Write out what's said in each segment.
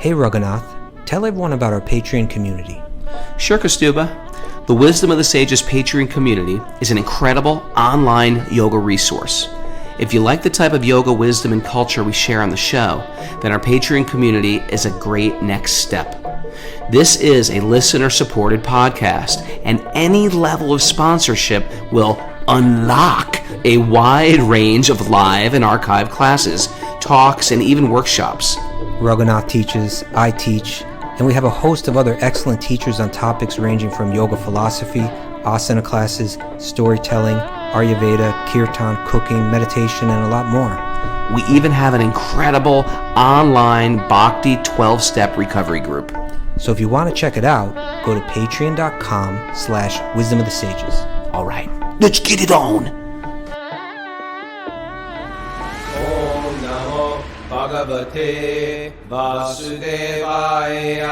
Hey Raghunath, tell everyone about our Patreon community. Sure, Kastuba. The Wisdom of the Sages Patreon community is an incredible online yoga resource. If you like the type of yoga wisdom and culture we share on the show, then our Patreon community is a great next step. This is a listener-supported podcast, and any level of sponsorship will unlock a wide range of live and archived classes, talks, and even workshops. Raghunath teaches, I teach, and we have a host of other excellent teachers on topics ranging from yoga philosophy, asana classes, storytelling, Ayurveda, kirtan, cooking, meditation, and a lot more. We even have an incredible online Bhakti 12-step recovery group. So if you want to check it out, go to patreon.com/wisdom of the sages. All right, let's get it on. Om Namo Bhagavate Vasudevaya.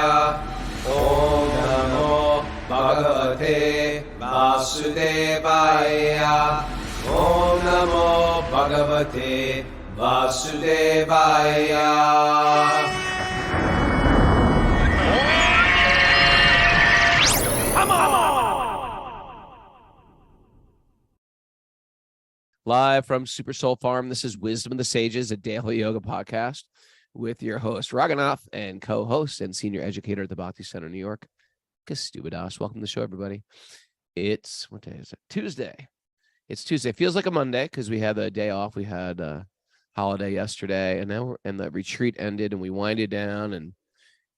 Om Namo Bhagavate Vasudevaya. Om Namo Bhagavate Vasudevaya. Live from Super Soul Farm, this is Wisdom of the Sages, a daily yoga podcast with your host, Raghunath, and co-host and senior educator at the Bhakti Center, New York, Kastuba Das. Welcome to the show, everybody. It's, what day is it? Tuesday. It's Tuesday. It feels like a Monday because we had a day off. We had a holiday yesterday, and now the retreat ended, and we winded down, and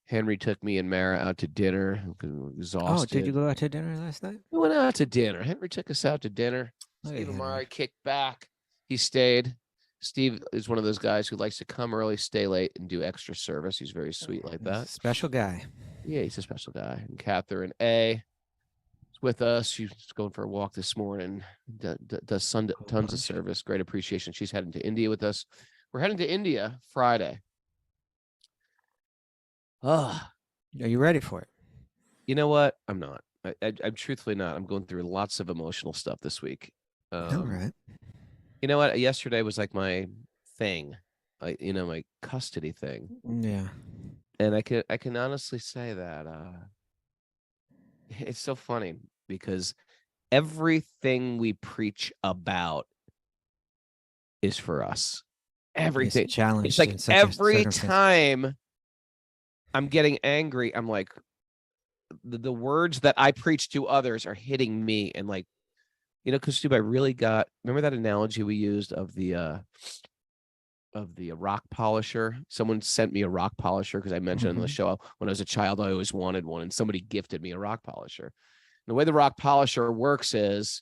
Henry took me and Mara out to dinner. We were exhausted. Oh, did you go out to dinner last night? We went out to dinner. Henry took us out to dinner. Steve Amari kicked back. He stayed. Steve is one of those guys who likes to come early, stay late, and do extra service. He's very sweet like that. Special guy. Yeah, he's a special guy. And Catherine A. is with us. She's going for a walk this morning. Does tons of service. Great appreciation. She's heading to India with us. We're heading to India Friday. Are you ready for it? You know what? I'm not. I'm truthfully not. I'm going through lots of emotional stuff this week. All right. You know what? Yesterday was like my thing, my custody thing. Yeah. And I can honestly say that it's so funny because everything we preach about is for us. Everything. Challenge. It's like every time I'm getting angry, I'm like, the words that I preach to others are hitting me, and like, because I really remember that analogy we used of the rock polisher. Someone sent me a rock polisher because I mentioned on the show when I was a child I always wanted one, and somebody gifted me a rock polisher. And the way the rock polisher works is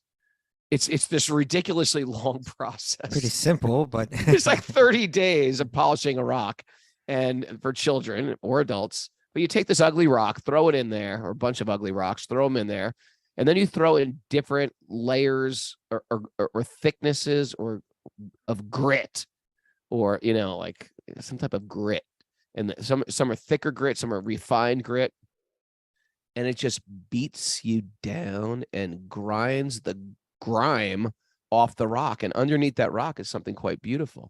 it's this ridiculously long process. Pretty simple, but it's like 30 days of polishing a rock, and for children or adults. But you take this ugly rock, throw it in there, or a bunch of ugly rocks, throw them in there, and then you throw in different layers or thicknesses or of grit, or like some type of grit. And some are thicker grit, some are refined grit, and it just beats you down and grinds the grime off the rock. And underneath that rock is something quite beautiful.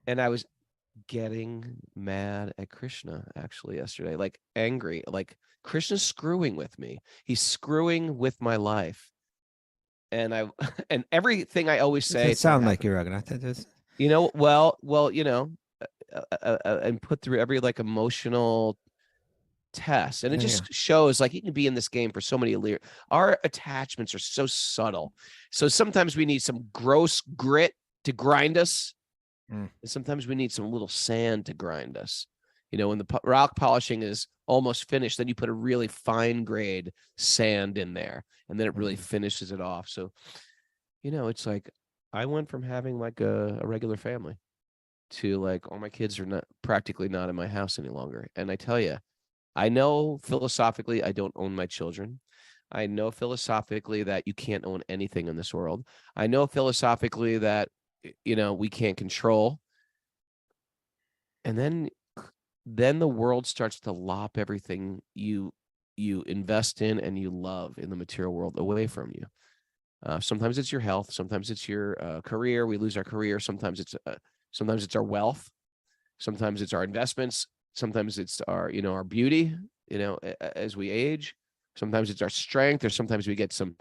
And I was getting mad at Krishna actually yesterday, like angry, like Krishna's screwing with me. He's screwing with my life. And and everything I always say, it sound like you're Raghunath. And put through every like emotional test. And it just shows like you can be in this game for so many years. Our attachments are so subtle. So sometimes we need some gross grit to grind us. And sometimes we need some little sand to grind us. When the rock polishing is almost finished, then you put a really fine grade sand in there, and then it really finishes it off. So, it's like I went from having like a regular family to like all my kids are practically not in my house any longer. And I tell you, I know philosophically I don't own my children. I know philosophically that you can't own anything in this world. I know philosophically that we can't control. And then the world starts to lop everything you invest in and you love in the material world away from you. Sometimes it's your health. Sometimes it's your career. We lose our career. Sometimes it's our wealth. Sometimes it's our investments. Sometimes it's our beauty, as we age. Sometimes it's our strength, or sometimes we get some.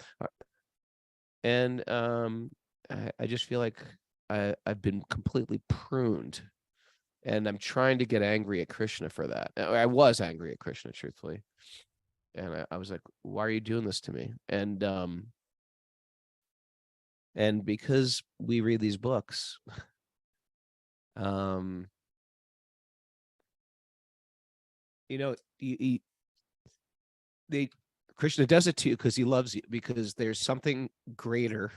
And I just feel like I've been completely pruned, and I'm trying to get angry at Krishna for that. I was angry at Krishna, truthfully, and I was like, "Why are you doing this to me?" And because we read these books, Krishna does it to you because he loves you, because there's something greater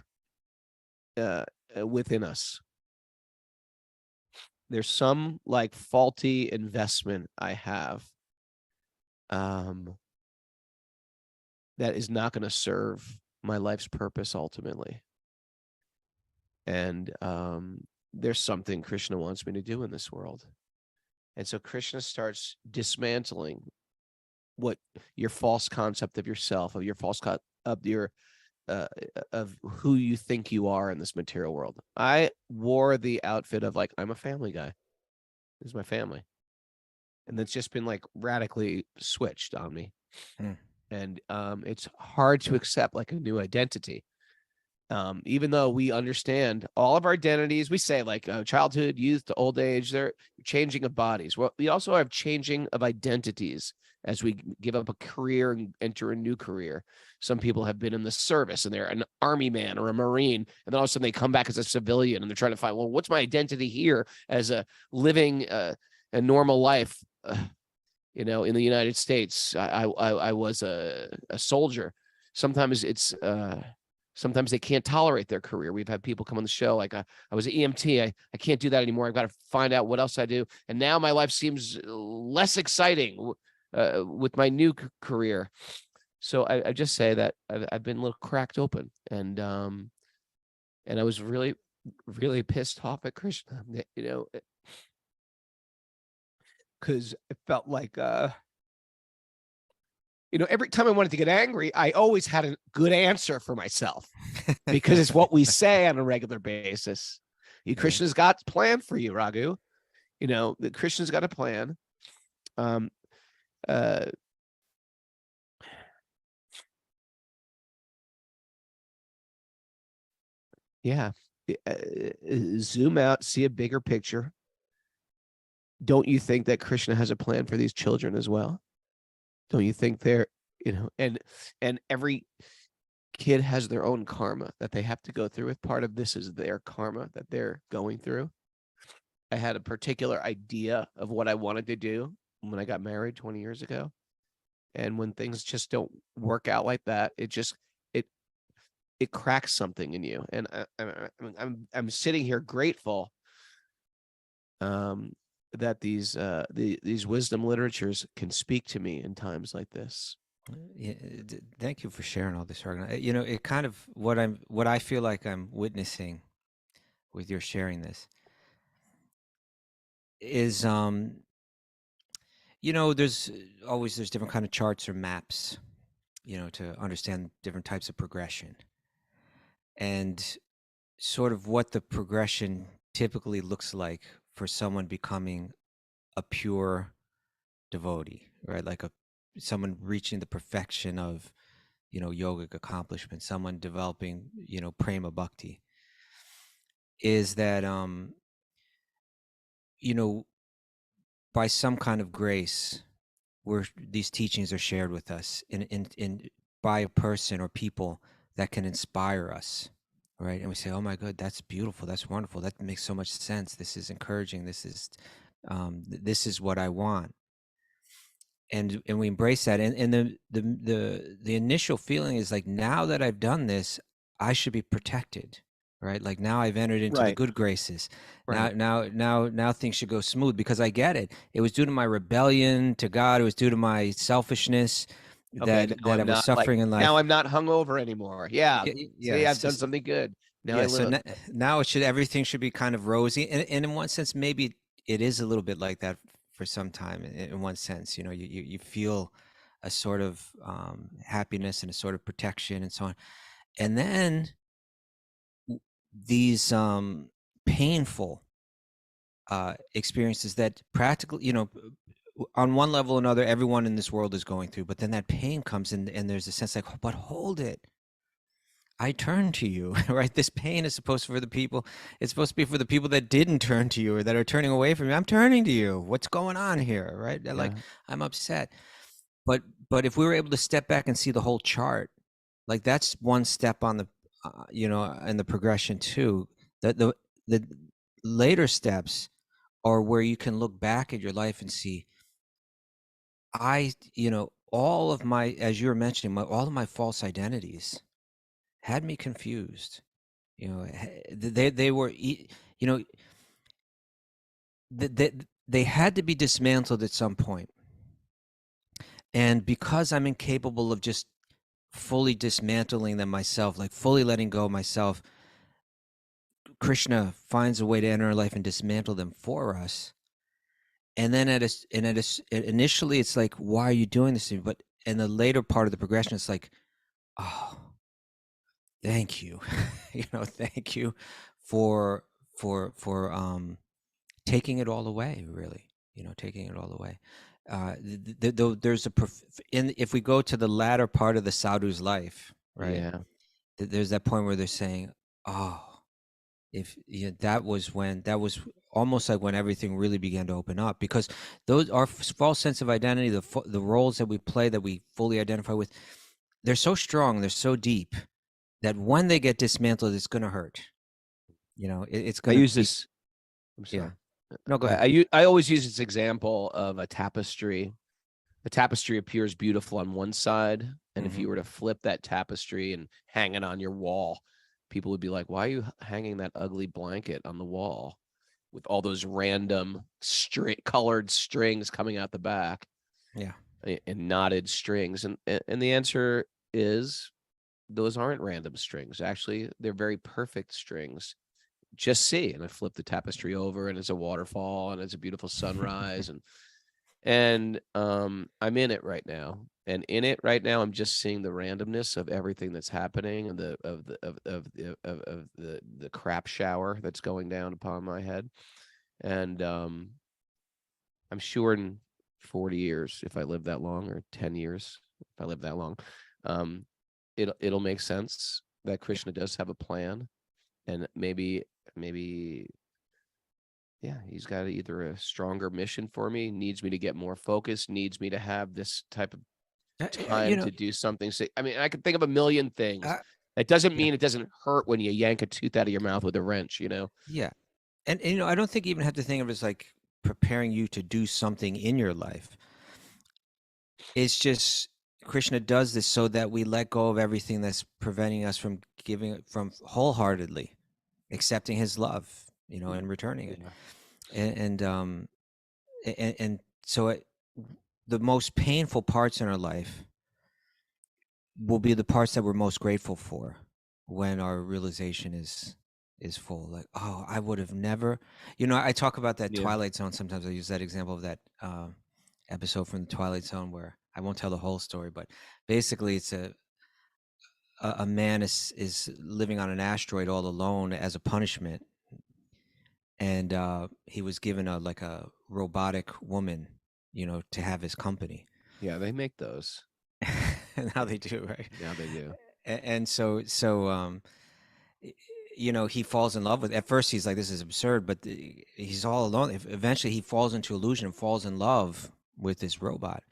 within us. There's some like faulty investment I have that is not going to serve my life's purpose ultimately. And there's something Krishna wants me to do in this world. And so Krishna starts dismantling what your false concept of yourself, of your false of who you think you are in this material world. I wore the outfit of like, I'm a family guy. This is my family. And that's just been like radically switched on me. And it's hard to accept like a new identity. Even though we understand all of our identities, we say like childhood, youth to old age, they're changing of bodies. Well, we also have changing of identities as we give up a career and enter a new career. Some people have been in the service and they're an army man or a Marine, and then all of a sudden they come back as a civilian and they're trying to find, well, what's my identity here as a living a normal life? In the United States, I was a soldier. Sometimes it's sometimes they can't tolerate their career. We've had people come on the show like, I was an EMT. I can't do that anymore. I've got to find out what else I do. And now my life seems less exciting with my new career. So I just say that I've been a little cracked open, and I was really, really pissed off at Krishna, because it felt like every time I wanted to get angry, I always had a good answer for myself, because it's what we say on a regular basis. Krishna's got a plan for you, Raghu. The Krishna's got a plan. Yeah. Zoom out, see a bigger picture. Don't you think that Krishna has a plan for these children as well? Don't you think they're, and every kid has their own karma that they have to go through with. Part of this is their karma that they're going through. I had a particular idea of what I wanted to do when I got married 20 years ago. And when things just don't work out like that, it cracks something in you. And I'm sitting here grateful that these wisdom literatures can speak to me in times like this. Yeah, thank you for sharing all this, Ragnar. It kind of what I feel like I'm witnessing with your sharing this is there's different kind of charts or maps, to understand different types of progression, and sort of what the progression typically looks like for someone becoming a pure devotee, right? Like someone reaching the perfection of yogic accomplishment, someone developing prema bhakti, is that by some kind of grace, where these teachings are shared with us in by a person or people that can inspire us, right? And we say, oh my God, that's beautiful, that's wonderful, that makes so much sense, this is encouraging, this is what I want. And we embrace that, and the initial feeling is like, now that I've done this, I should be protected, right? Like, now I've entered into the good graces. Right. Now things should go smooth, because I get it. It was due to my rebellion to God. It was due to my selfishness that I was suffering in life. Now I'm not hungover anymore. Yeah. See, I've done something good. Now now everything should be kind of rosy, and in one sense, maybe it is a little bit like that for some time. In one sense, you feel a sort of happiness and a sort of protection and so on, and then these painful experiences that practically, on one level or another, everyone in this world is going through, but then that pain comes in, and there's a sense like, but hold it. I turn to you, right? This pain is supposed for the people. It's supposed to be for the people that didn't turn to you or that are turning away from you. I'm turning to you. What's going on here, right? Like, I'm upset. But if we were able to step back and see the whole chart, like that's one step on the, in the progression too. The later steps are where you can look back at your life and see, all of my, as you were mentioning, all of my false identities had me confused. They were, they had to be dismantled at some point. And because I'm incapable of just fully dismantling them myself, like fully letting go of myself, Krishna finds a way to enter our life and dismantle them for us. And then initially it's like, why are you doing this to me? But in the later part of the progression, it's like, oh, thank you. Thank you for taking it all away, really, taking it all away. There's if we go to the latter part of the sadhu's life, right? Yeah. There's that point where they're saying, oh, if that was almost like when everything really began to open up, because those our false sense of identity, the roles that we play that we fully identify with, they're so strong, they're so deep, that when they get dismantled, it's going to hurt. It's going to use this. I'm sorry. Yeah. No, go ahead. I always use this example of a tapestry. The tapestry appears beautiful on one side, and if you were to flip that tapestry and hang it on your wall, people would be like, why are you hanging that ugly blanket on the wall with all those random colored strings coming out the back? Yeah. And knotted strings. And the answer is, those aren't random strings. Actually, they're very perfect strings. Just see. And I flip the tapestry over, and it's a waterfall, and it's a beautiful sunrise. and I'm in it right now. And in it right now, I'm just seeing the randomness of everything that's happening, and the crap shower that's going down upon my head. And I'm sure in 40 years, if I live that long, or 10 years, if I live that long, it'll make sense that Krishna does have a plan, and maybe, yeah, he's got either a stronger mission for me, needs me to get more focused, needs me to have this type of time to do something. So, I mean, I can think of a million things. That doesn't mean it doesn't hurt when you yank a tooth out of your mouth with a wrench, Yeah. And I don't think you even have to think of it as like preparing you to do something in your life. It's just Krishna does this so that we let go of everything that's preventing us from from wholeheartedly accepting his love, and returning it. And so the most painful parts in our life will be the parts that we're most grateful for when our realization is full. Like, oh, I would have never, I talk about that Twilight Zone. Sometimes I use that example of that episode from the Twilight Zone, where I won't tell the whole story, but basically it's a man is living on an asteroid all alone as a punishment. And he was given a robotic woman, to have his company. Yeah, they make those. Now they do, right? Yeah, they do. And so he falls in love with. At first, he's like, "This is absurd," but he's all alone. Eventually, he falls into illusion, falls in love with this robot,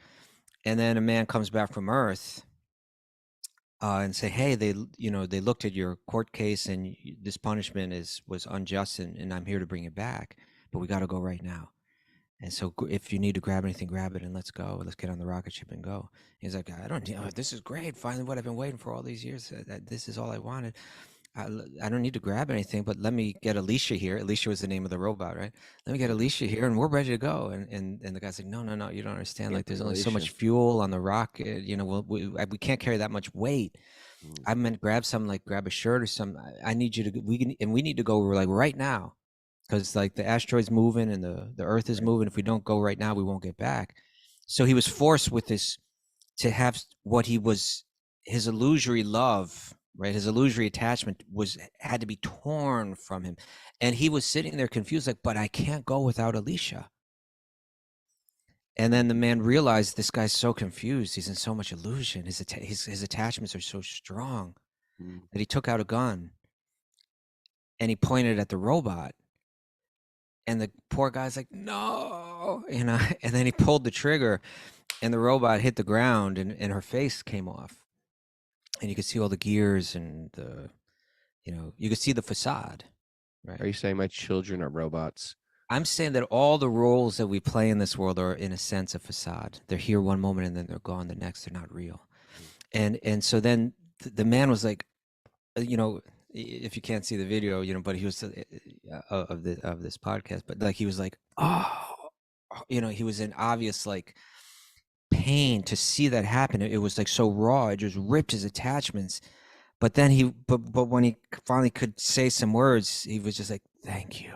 and then a man comes back from Earth and say, "Hey, they looked at your court case, and this punishment was unjust, and I'm here to bring it back, but we got to go right now. And so if you need to grab anything, grab it, and let's go. Let's get on the rocket ship and go." He's like, "I don't. This is great. Finally, what I've been waiting for all these years. This is all I wanted. I don't need to grab anything, but let me get Alicia here." Alicia was the name of the robot, right? "Let me get Alicia here, and we're ready to go." And the guy's like, "No, you don't understand. Like, there's only so much fuel on the rocket. We can't carry that much weight. I meant grab a shirt or something. I need you to. We need to go like right now, because like the asteroid's moving and the Earth is moving. If we don't go right now, we won't get back." So he was forced with this to have what he was, his illusory love, right? His illusory attachment had to be torn from him. And he was sitting there confused, like, "But I can't go without Alicia." And then the man realized this guy's so confused. He's in so much illusion. His attachments are so strong that he took out a gun and he pointed at the robot. And the poor guy's like, no, and then he pulled the trigger and the robot hit the ground and her face came off. And you could see all the gears and you could see the facade. Right. Are you saying my children are robots? I'm saying that all the roles that we play in this world are, in a sense, a facade. They're here one moment and then they're gone the next. They're not real. And so then the man was like, if you can't see the video, but he was of this podcast, but like he was like, he was in obvious like pain to see that happen. It was like so raw. It just ripped his attachments. But then but when he finally could say some words, he was just like, thank you.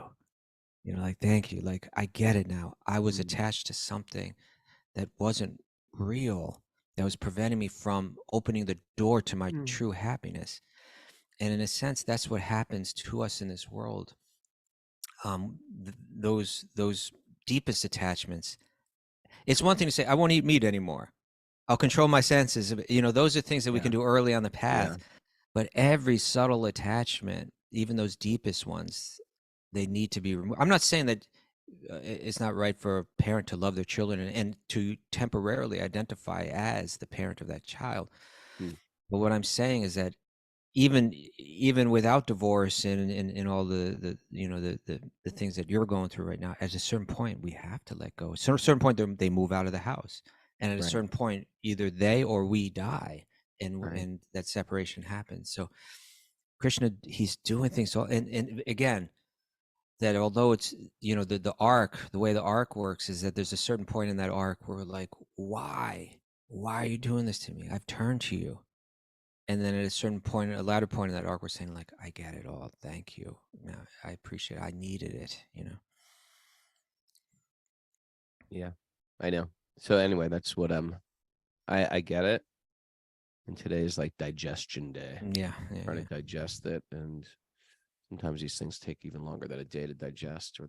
Like, thank you. Like, I get it now. I was attached to something that wasn't real, that was preventing me from opening the door to my true happiness. And in a sense, that's what happens to us in this world. Those deepest attachments. It's one thing to say, I won't eat meat anymore. I'll control my senses. Those are things that we can do early on the path. Yeah. But every subtle attachment, even those deepest ones, they need to be removed. I'm not saying that it's not right for a parent to love their children and to temporarily identify as the parent of that child. But what I'm saying is that even without divorce and all the things that you're going through right now, at a certain point we have to let go. So at a certain point they move out of the house, and at a certain point either they or we die, and that separation happens. So Krishna, he's doing things. So and again, that although it's the arc, the way the arc works is that there's a certain point in that arc where we're like, why are you doing this to me? I've turned to you. And then at a certain point, a latter point in that arc, we're saying like, I get it all. Thank you. No, I appreciate it. I needed it, Yeah, I know. So anyway, that's what I get it. And today is like digestion day. Yeah. Trying to digest it. And sometimes these things take even longer than a day to digest, or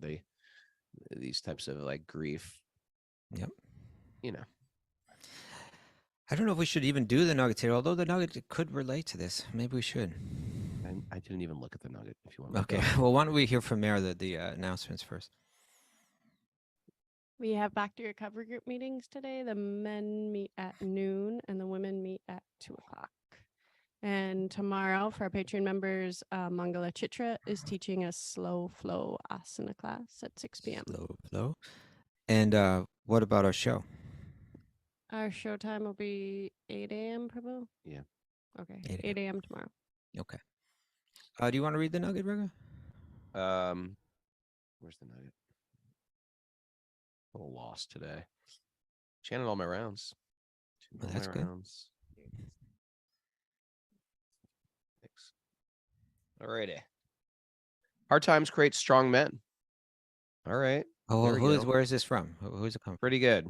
these types of like grief. Yep. I don't know if we should even do the nugget today, although the nugget could relate to this. Maybe we should. I didn't even look at the nugget. If you want. Okay. Well, why don't we hear from Mara the announcements first? We have Back to Your Cover group meetings today. The men meet at noon and the women meet at 2:00. And tomorrow, for our Patreon members, Mangala Chitra is teaching a slow flow asana class at 6 p.m. Slow flow. And what about our show? Our show time will be 8 a.m. Prabhu? Yeah. Okay. 8 a.m. tomorrow. Okay. Do you want to read the nugget, Rega? Where's the nugget? A little lost today. Chanted all my rounds. Well, that's good. Rounds. Thanks. Alrighty. Hard times create strong men. All right. Oh, where is this from? Who's it come from? Pretty good.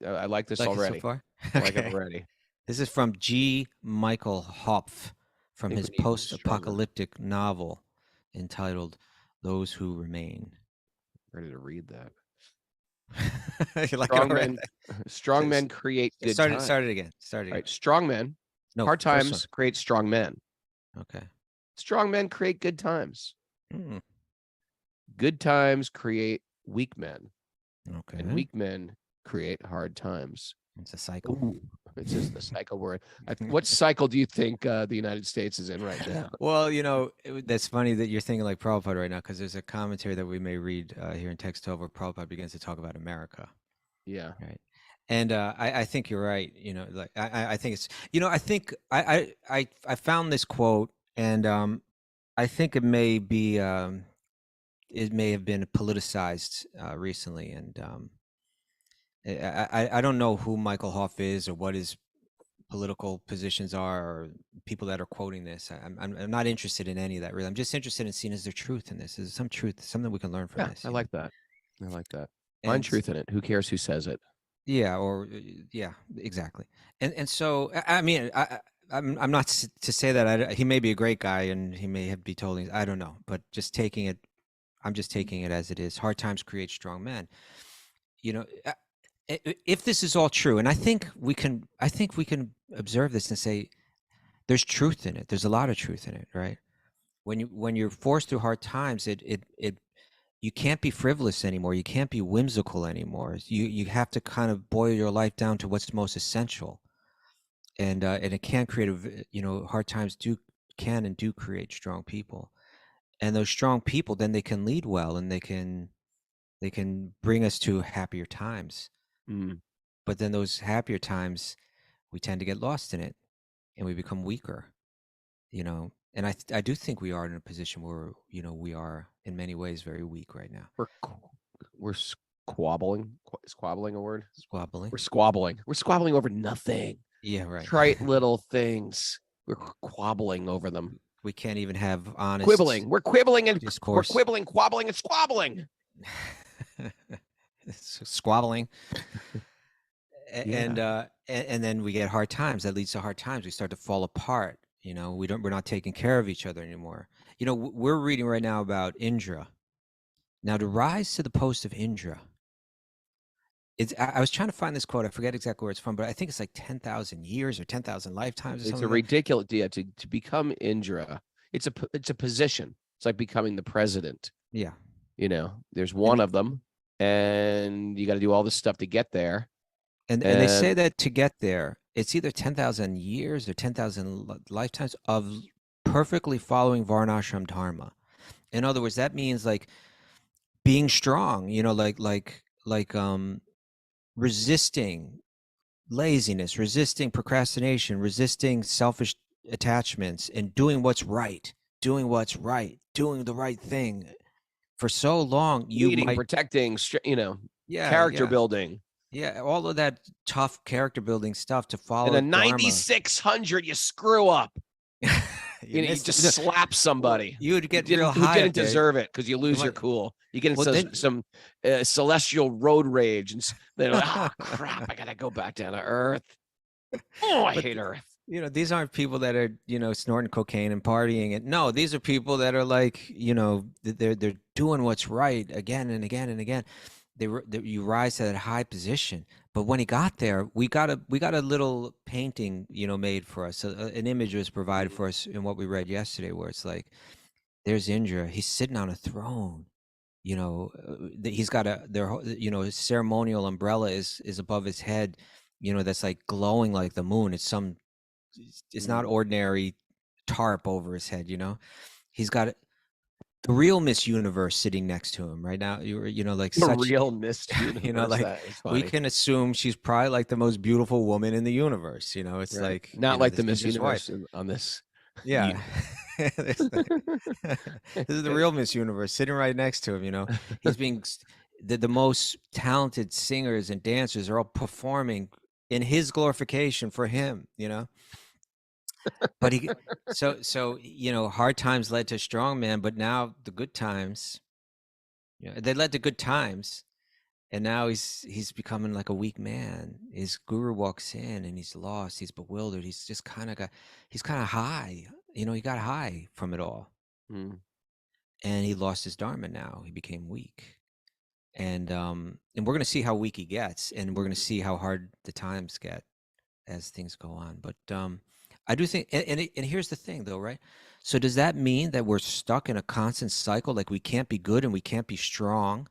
I like this already. So far? I like it already. This is from G. Michael Hopf from his post-apocalyptic novel entitled "Those Who Remain." Ready to read that. Strong men create good times. Start it again. Right. Strong men. No, hard times create strong men. Okay. Strong men create good times. Good times create weak men. Okay. And weak men create hard times. It's a cycle. Ooh, it's just the cycle we're in. What cycle do you think the United States is in right now? Well, that's funny that you're thinking like Prabhupada right now, because there's a commentary that we may read here in Text 12 where Prabhupada begins to talk about America. Yeah. Right. And I think you're right. I think it's, I think I found this quote, and I think it may have been politicized recently, and I don't know who Michael Hopf is or what his political positions are or people that are quoting this. I'm not interested in any of that, really. I'm just interested in seeing, is there truth in this? Is there some truth, something we can learn from this? I like that. Find truth in it. Who cares who says it? Yeah, exactly. And so, I mean, I'm not to say that he may be a great guy and he may be totally, I don't know, but I'm just taking it as it is. Hard times create strong men. if this is all true, and I think we can observe this and say there's truth in it. There's a lot of truth in it, right? When you're forced through hard times, it you can't be frivolous anymore. You can't be whimsical anymore. You have to kind of boil your life down to what's most essential, and it can create hard times can and do create strong people, and those strong people then they can lead well, and they can bring us to happier times. But then those happier times, we tend to get lost in it, and we become weaker, and I do think we are in a position where we are in many ways very weak right now. We're squabbling. Is squabbling a word? Squabbling. We're squabbling. We're squabbling over nothing. Yeah, right. Trite little things. We're squabbling over them. We can't even have honest quibbling. We're quibbling and discourse. We're quibbling, quabbling, and squabbling. Squabbling. And then we get hard times. That leads to hard times. We start to fall apart. We're not taking care of each other anymore. We're reading right now about Indra. Now, to rise to the post of Indra, I was trying to find this quote. I forget exactly where it's from, but I think it's like 10,000 years or 10,000 lifetimes. Or it's something a ridiculous idea to become Indra. It's a position. It's like becoming the president. Yeah. There's one of them, and you got to do all this stuff to get there. And they say that to get there, it's either 10,000 years or 10,000 lifetimes of perfectly following Varnashram Dharma. In other words, that means like being strong, like resisting laziness, resisting procrastination, resisting selfish attachments, and doing what's right, doing the right thing for so long. Protecting, character building. Yeah, all of that tough character building stuff to follow. And a 9,600, you screw up. you just slap somebody. You would get real high. You didn't deserve it because you lose your cool. You get into some celestial road rage, and they're like, "Oh crap, I gotta go back down to Earth." Oh, I hate Earth. These aren't people that are snorting cocaine and partying. And no, these are people that are like they're doing what's right again and again and again. You rise to that high position. But when he got there, we got a little painting made for us. An image was provided for us in what we read yesterday, where it's like there's Indra. He's sitting on a throne. He's got his ceremonial umbrella is above his head. That's like glowing like the moon. It's not ordinary tarp over his head. He's got the real Miss Universe sitting next to him right now. Real Miss Universe. We can assume she's probably like the most beautiful woman in the universe. It's right. Like not like the Miss Universe on this. Yeah. This is the real Miss Universe sitting right next to him. He's being the most talented singers and dancers are all performing in his glorification for him. But hard times led to strong man, but now the good times, they led to good times, and now he's becoming like a weak man. His guru walks in and he's lost, he's bewildered, he's just kind of high, he got high from it all, and he lost his Dharma. Now he became weak, and we're going to see how weak he gets, and we're going to see how hard the times get as things go on. But I do think, and here's the thing though, right? So does that mean that we're stuck in a constant cycle? Like we can't be good and we can't be strong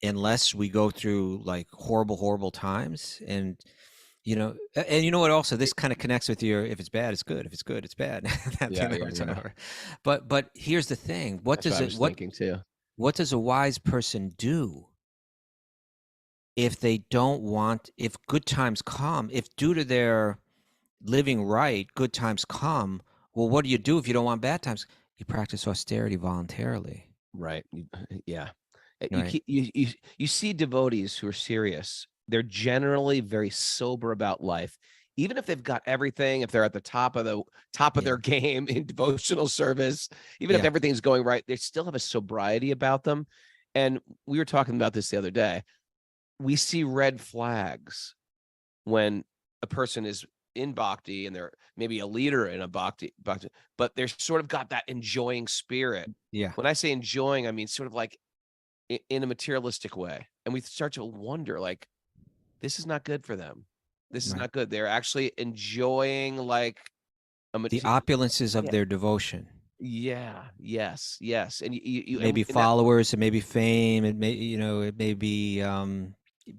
unless we go through like horrible times? And what, also this kind of connects with your, if it's bad, it's good. If it's good, it's bad. But here's the thing. What does a wise person do if they don't want, if good times come, if due to their living right, good times come? Well, what do you do if you don't want bad times? You practice austerity voluntarily. Right. Yeah. Right. You see devotees who are serious. They're generally very sober about life, even if they've got everything. If they're at the top of their game in devotional service, even if everything's going right, they still have a sobriety about them. And we were talking about this the other day. We see red flags when a person is in bhakti and they're maybe a leader in a bhakti, but they're sort of got that enjoying spirit. Yeah. When I say enjoying, I mean sort of like in a materialistic way. And we start to wonder, like, this is not good for them. This is Right. not good. They're actually enjoying like The opulences of yeah. their devotion. Yeah. Yes. Yes. And you Maybe and that, followers, it may be fame, it may, it may be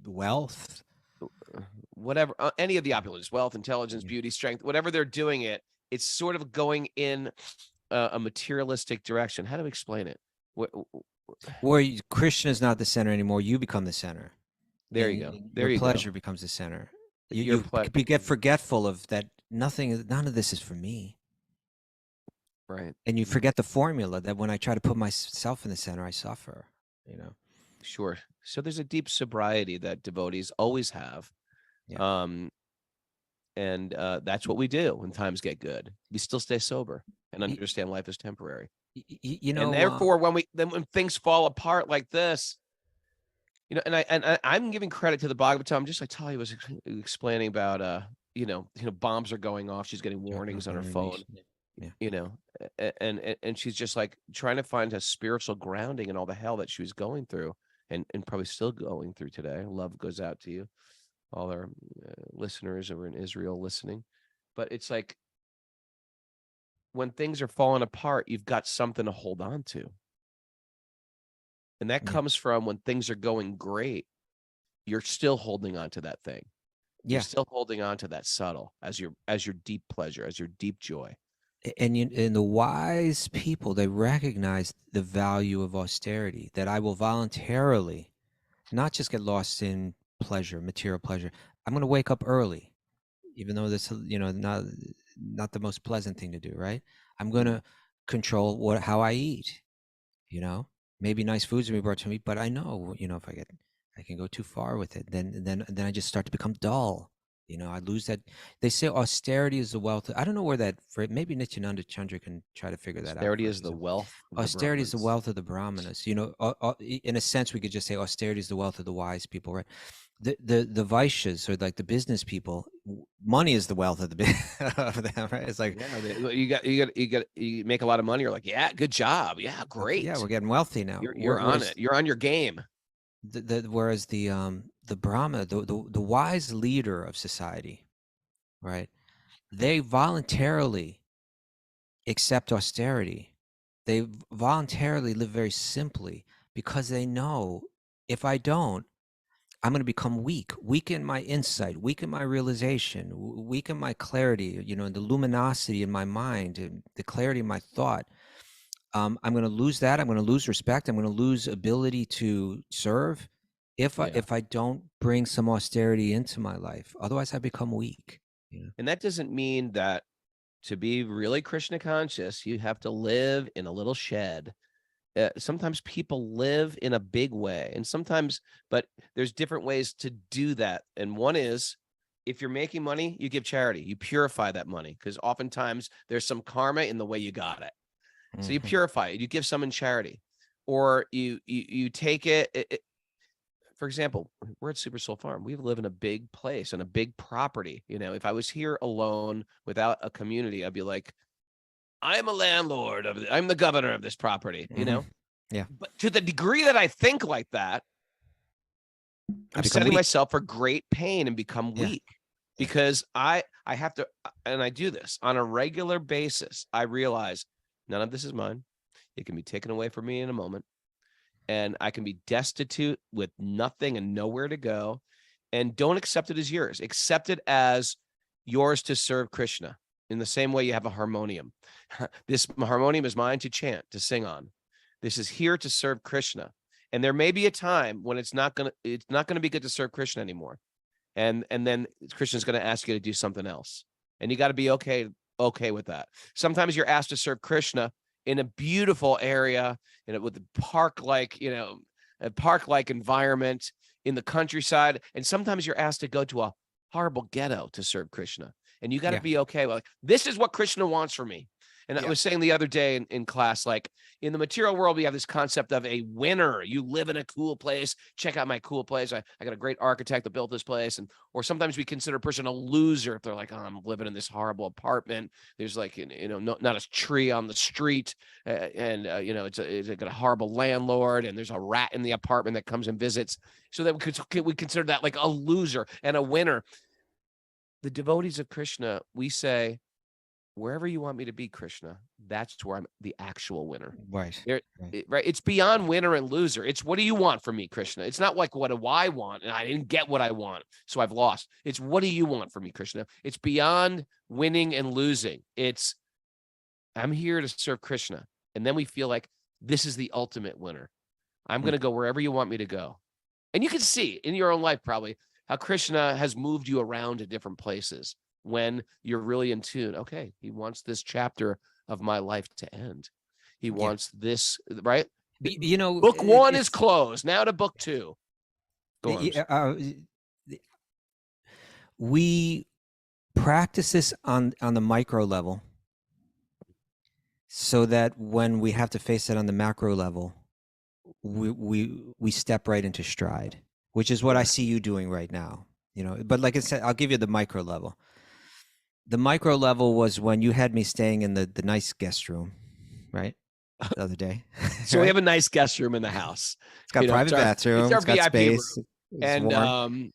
wealth. whatever, any of the opulence, wealth, intelligence, Yeah. beauty, strength, whatever they're doing it's sort of going in a materialistic direction. How do we explain it? Where Krishna is not the center anymore, you become the center. There you And go. your There you pleasure go. becomes the center. Your You get forgetful of that. None of this is for me. Right. And you forget the formula that when I try to put myself in the center, I suffer. Sure. So there's a deep sobriety that devotees always have. Yeah. And that's what we do when times get good. We still stay sober and understand life is temporary. And therefore, when things fall apart like this, and I'm giving credit to the Bhagavatam, just like Talia was explaining about, bombs are going off. She's getting warnings on her phone, Yeah. And she's just like trying to find a spiritual grounding in all the hell that she was going through and probably still going through today. Love goes out to you, all our listeners who are in Israel listening. But it's like when things are falling apart, you've got something to hold on to. And that comes from when things are going great, you're still holding on to that thing. You're still holding on to that subtle as your deep pleasure, as your deep joy. And the wise people, they recognize the value of austerity, that I will voluntarily not just get lost in pleasure, material pleasure. I'm going to wake up early, even though that's, not the most pleasant thing to do, right? I'm going to control how I eat, maybe nice foods will be brought to me, but I know, if I can go too far with it, then I just start to become dull. I lose that. They say austerity is the wealth. I don't know where that, maybe Nityananda Chandra can try to figure that out. Austerity is the wealth. Austerity is the wealth of the Brahmanas. In a sense, we could just say austerity is the wealth of the wise people, right? The Vaishyas, or like the business people, money is the wealth of of them, right? It's like, you make a lot of money. You're like, yeah, good job. Yeah, great. Yeah, we're getting wealthy now. You're on it. You're on your game. Whereas the Brahma, the wise leader of society, right? They voluntarily accept austerity. They voluntarily live very simply because they know if I don't, I'm going to become weak in my insight, weak in my realization, weak in my clarity, the luminosity in my mind, and the clarity in my thought. I'm going to lose that. I'm going to lose respect. I'm going to lose ability to serve if I don't bring some austerity into my life. Otherwise, I become weak. And that doesn't mean that to be really Krishna conscious, you have to live in a little shed. Sometimes people live in a big way, and sometimes, but there's different ways to do that. And one is, if you're making money, you give charity. You purify that money, because oftentimes there's some karma in the way you got it. So you purify it. You give some in charity, or you take it. For example, we're at Super Soul Farm. We live in a big place and a big property. If I was here alone without a community, I'd be like, I'm a landlord I'm the governor of this property, Yeah. But to the degree that I think like that, I'm setting myself for great pain and become weak, because I have to, and I do this on a regular basis. I realize none of this is mine. It can be taken away from me in a moment, and I can be destitute with nothing and nowhere to go. And don't accept it as yours. Accept it as yours to serve Krishna. In the same way you have a harmonium. This harmonium is mine to chant, to sing on. This is here to serve Krishna. And there may be a time when it's not gonna be good to serve Krishna anymore. And then Krishna's gonna ask you to do something else. And you got to be okay with that. Sometimes you're asked to serve Krishna in a beautiful area, with a park-like environment in the countryside. And sometimes you're asked to go to a horrible ghetto to serve Krishna. And you got to be okay with, like, this is what Krishna wants from me. And I was saying the other day in class, like in the material world, we have this concept of a winner. You live in a cool place. Check out my cool place. I got a great architect that built this place. Or sometimes we consider a person a loser if they're like, oh, I'm living in this horrible apartment. There's like, not a tree on the street. It's got a horrible landlord, and there's a rat in the apartment that comes and visits. So that we consider that like a loser and a winner. The devotees of Krishna, we say, wherever you want me to be, Krishna, that's where I'm the actual winner. Right. Right. It's beyond winner and loser. It's what do you want from me, Krishna? It's not like what do I want? And I didn't get what I want, so I've lost. It's what do you want from me, Krishna? It's beyond winning and losing. It's I'm here to serve Krishna. And then we feel like this is the ultimate winner. I'm going to go wherever you want me to go. And you can see in your own life probably how Krishna has moved you around to different places when you're really in tune. Okay, he wants this chapter of my life to end. He wants this, right? Book 1 is closed. Now to book 2. We practice this on the micro level so that when we have to face it on the macro level, we step right into stride, which is what I see you doing right now. But like I said, I'll give you the micro level. The micro level was when you had me staying in the nice guest room, right? The other day. So we have a nice guest room in the house. It's got private bathroom. It's got space. And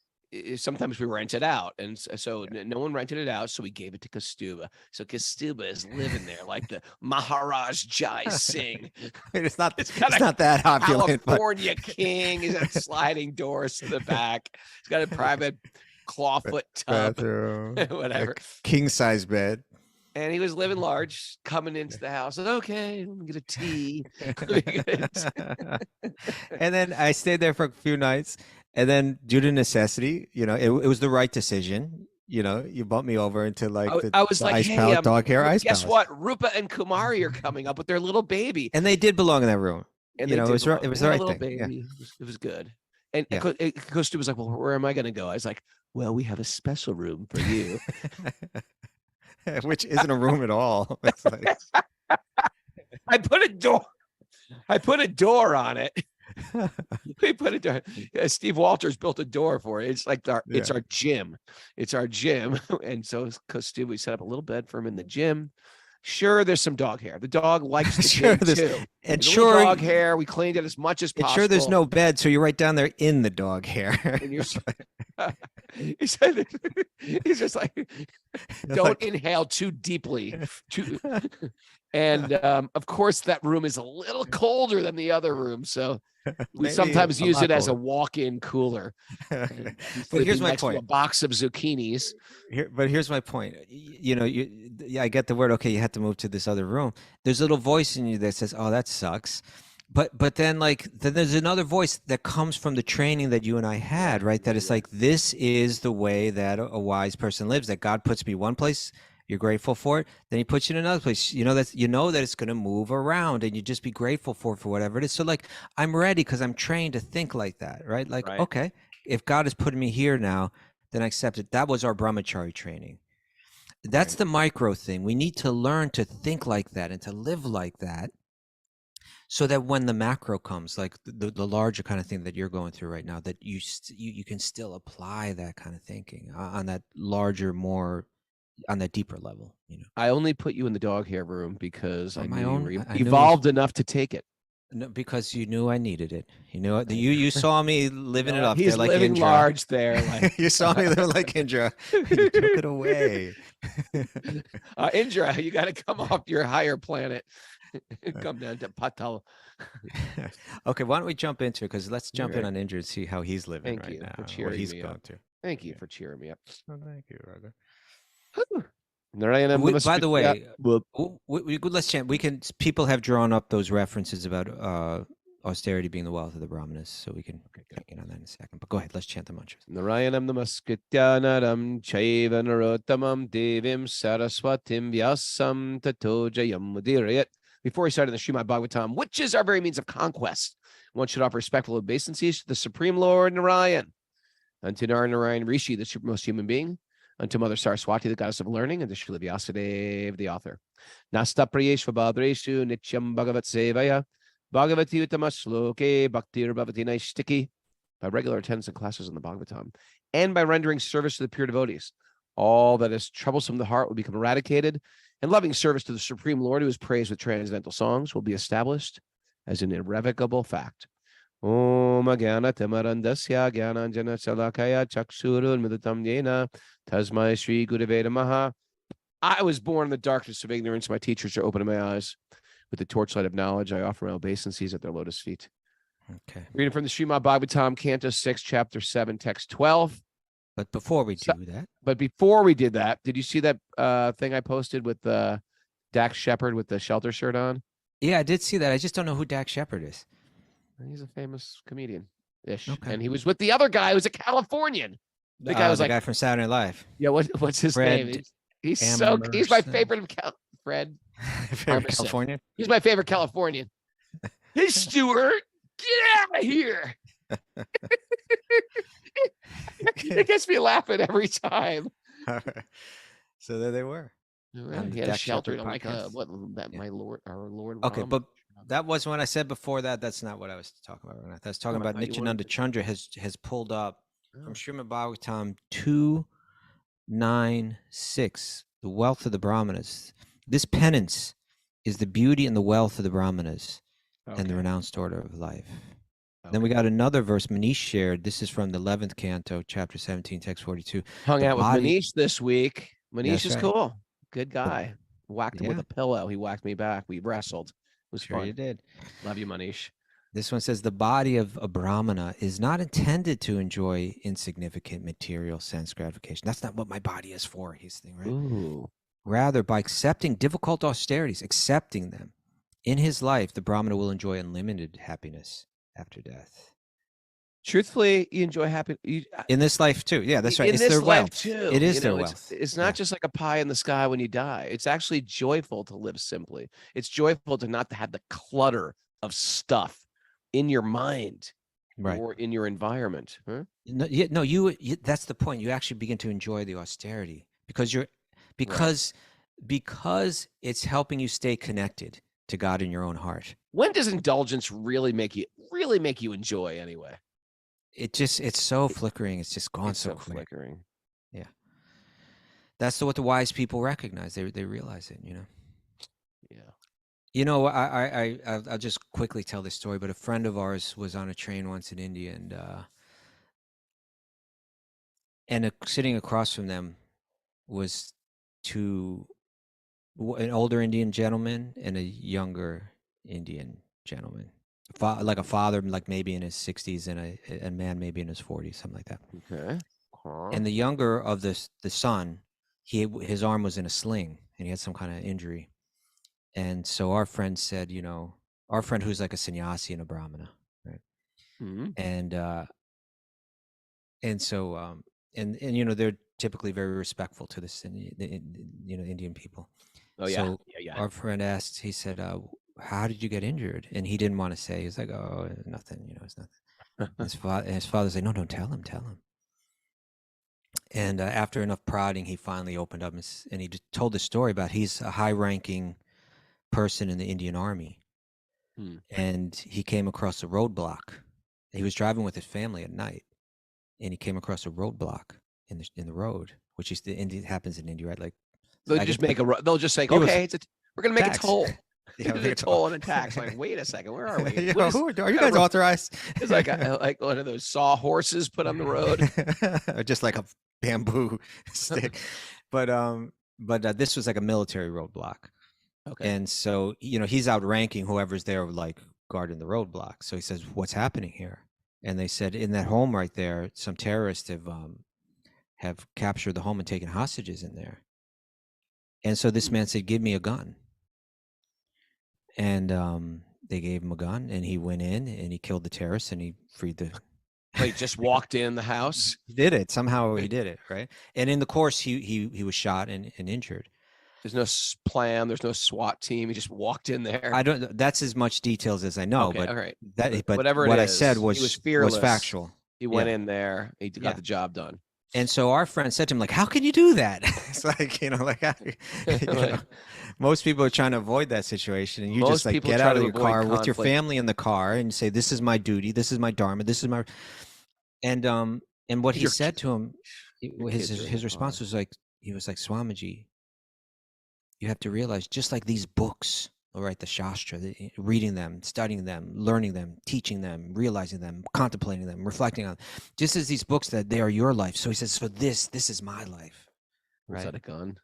sometimes we rent it out. And so no one rented it out. So we gave it to Kastuba. So Kastuba is living there like the Maharaj Jai Singh. It's not that opulent. California king. He's got sliding doors to the back. He's got a private clawfoot tub. Bathroom. Whatever. King size bed. And he was living large, coming into the house. And okay, let me get a tea. And then I stayed there for a few nights. And then due to necessity, it was the right decision. You bumped me over into like I was like, ice hey, palace, dog hair ice guess palace. what? Rupa and Kumari are coming up with their little baby. And they did belong in that room. And it was the right thing. Baby. Yeah. It was good. And Kostu was like, well, where am I going to go? I was like, well, we have a special room for you. Which isn't a room at all. It's like... I put a door on it. We put a door. Steve Walters built a door for it. It's like it's our gym. It's our gym. And so we set up a little bed for him in the gym. Sure, there's some dog hair. The dog likes the gym too. And sure, dog hair. We cleaned it as much as possible. Sure, there's no bed, so you're right down there in the dog hair. And he said, he's just like, don't inhale too deeply. And of course, that room is a little colder than the other room, so we sometimes use it as a walk-in cooler. But here's my point: a box of zucchinis. But here's my point. I get the word. Okay, you had to move to this other room. There's a little voice in you that says, "Oh, that sucks." But then there's another voice that comes from the training that you and I had, right? That it's like, this is the way that a wise person lives. That God puts me one place. You're grateful for it. Then he puts you in another place. That it's going to move around, and you just be grateful for whatever it is. So I'm ready because I'm trained to think like that, right? Okay, if God is putting me here now, then I accept it. That was our brahmachari training. That's the micro thing. We need to learn to think like that and to live like that, so that when the macro comes, like the larger kind of thing that you're going through right now, that you can still apply that kind of thinking on that larger, more on that deeper level. I only put you in the dog hair room because I knew you were evolved enough to take it. No, because you knew I needed it. You saw me living it up. He's there like living Indra. large there. Like... You saw me living like Indra. You took it away. Indra, you got to come off your higher planet. Come down to Patal. Okay, why don't we jump into it? Because let's jump in on Indra and see how he's living right now. For cheering he's me going up. to. Thank you for cheering me up. Oh, thank you, brother. By the way, let's chant. People have drawn up those references about austerity being the wealth of the Brahmanas, so we can check in on that in a second. But go ahead, let's chant the mantras. Narayanam namaskritya naram chaiva narottamam devim saraswatim vyasam tato jayam mudirayat. Before we started the Srimad Bhagavatam, which is our very means of conquest, one should offer respectful obeisances to the Supreme Lord Narayan, and to Narayan Rishi, the supermost human being, unto Mother Saraswati, the goddess of learning, and to Srila Vyasadeva, the author. Nasta prayeshva bhadreshu nityam bhagavat sevaya bhagavati uttama sloke bhaktir bhavati naishtiki, by regular attendance in classes in the Bhagavatam, and by rendering service to the pure devotees. All that is troublesome to the heart will become eradicated, and loving service to the Supreme Lord, who is praised with transcendental songs, will be established as an irrevocable fact. Om Agana Tamarandasya Gyananjana Salakaya Chaksurun Midatam Yena Tasmai Sri Gurave Namaha. I was born in the darkness of ignorance. My teachers are opening my eyes. With the torchlight of knowledge, I offer my obeisances at their lotus feet. Okay. Reading from the Srimad Bhagavatam, Canto 6, Chapter 7, Text 12. But before we do that. But before we did that, did you see that thing I posted with Dax Shepard with the shelter shirt on? Yeah, I did see that. I just don't know who Dax Shepard is. He's a famous comedian-ish. Okay. And he was with the other guy who's a Californian. The guy was the like, guy from Saturday Night Live. Yeah, what's his name? He's my favorite Fred. Favorite Californian? He's my favorite Californian. Hey, Stuart, get out of here. It gets me laughing every time. So there they were. He had a shelter like my Lord, our Lord. Okay, but that was when I said before that. That's not what I was talking about. I was talking about Nityananda Chandra has pulled up from Srimad Bhagavatam 296, the wealth of the Brahmanas. This penance is the beauty and the wealth of the Brahmanas and the renounced order of life. Then we got another verse Manish shared. This is from the 11th canto, chapter 17, text 42. Hung out with Manish this week. Manish is cool. Good guy. Whacked him with a pillow. He whacked me back. We wrestled. It was fun. You did. Love you, Manish. This one says the body of a Brahmana is not intended to enjoy insignificant material sense gratification. That's not what my body is for, he's thinking, right? Ooh. Rather, by accepting difficult austerities, accepting them, in his life, the Brahmana will enjoy unlimited happiness after death. Truthfully, you enjoy happiness in this life too. Yeah, that's right. It's their wealth too. It is their wealth. It's not just like a pie in the sky when you die. It's actually joyful to live simply. It's joyful to not have the clutter of stuff in your mind, or in your environment. Huh? No, that's the point. You actually begin to enjoy the austerity because it's helping you stay connected to God in your own heart. When does indulgence really make you enjoy anyway? It's so flickering. It's just gone so quick. Flickering. Yeah. That's what the wise people recognize. They realize it, Yeah. I'll just quickly tell this story, but a friend of ours was on a train once in India and sitting across from them was an older Indian gentleman and a younger Indian gentleman, like a father, like maybe in his 60s, and a man maybe in his 40s, something like that. Okay. And the younger of the son, his arm was in a sling and he had some kind of injury. And so our friend said, our friend who's like a sannyasi and a brahmana, right? Mm-hmm. And so they're typically very respectful to Indian people. Oh yeah. So our friend asked, he said, how did you get injured? And he didn't want to say. He's like, oh, nothing, it's nothing. His father said, no, don't tell him. And after enough prodding, he finally opened up and he told the story about he's a high-ranking person in the Indian Army. And he came across a roadblock. He was driving with his family at night, and he came across a roadblock in the road, which is happens in India, right? Like they'll just say, okay, we're gonna make a toll. Yeah, a toll and a tax. Like, wait a second, where are we? Are you guys authorized? It's like like one of those saw horses put on the road, or just like a bamboo stick. But this was like a military roadblock. Okay. And so he's outranking whoever's there, like guarding the roadblock. So he says, "What's happening here?" And they said, "In that home right there, some terrorists have captured the home and taken hostages in there." And so this man said, "Give me a gun." And they gave him a gun, and he went in and he killed the terrorists and he freed the. He just walked in the house. He did it somehow. He did it, right? And in the course, he was shot and injured. There's no plan. There's no SWAT team. He just walked in there. I don't. That's as much details as I know. Okay, but all right. But whatever what I said was fearless. Was factual. He went in there. He got the job done. And so our friend said to him, like, how can you do that? It's like, like, most people are trying to avoid that situation. And you Most just like people get try out of to your avoid car with your conflict. family in the car and say, this is my duty. This is my Dharma. This is my, and what he Your said to him, your his kids are in his the response car. was like, he was like, Swamiji, you have to realize, just like these books, all right, the Shastra, reading them, studying them, learning them, teaching them, realizing them, contemplating them, reflecting on them, just as these books, that they are your life. So he says, so this is my life. Was Right. that a gun?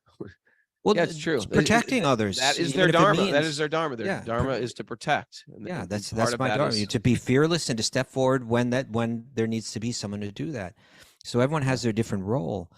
Well, Yeah, it's true. protecting others. That is even their if it Dharma. That means- is their Dharma. Their yeah, Dharma is to protect. yeah, And that's part of my that Dharma. is- To be fearless and to step forward when there needs to be someone to do that. So everyone has their different role.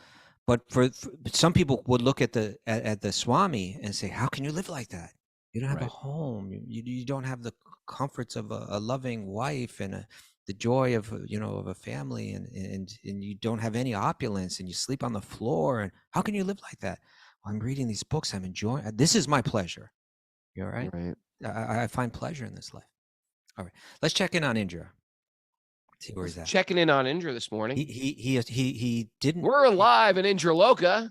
But for some people would look at the Swami and say, how can you live like that? You don't have a Right. home. You don't have the comforts of a loving wife and the joy of of a family, and you don't have any opulence, and you sleep on the floor. And how can you live like that? Well, I'm reading these books. I'm enjoying. This is my pleasure. You're right. Right. I find pleasure in this life. All right, let's check in on Indra. See where he's at. Checking in on Indra this morning. He didn't. We're live in Indra Loka.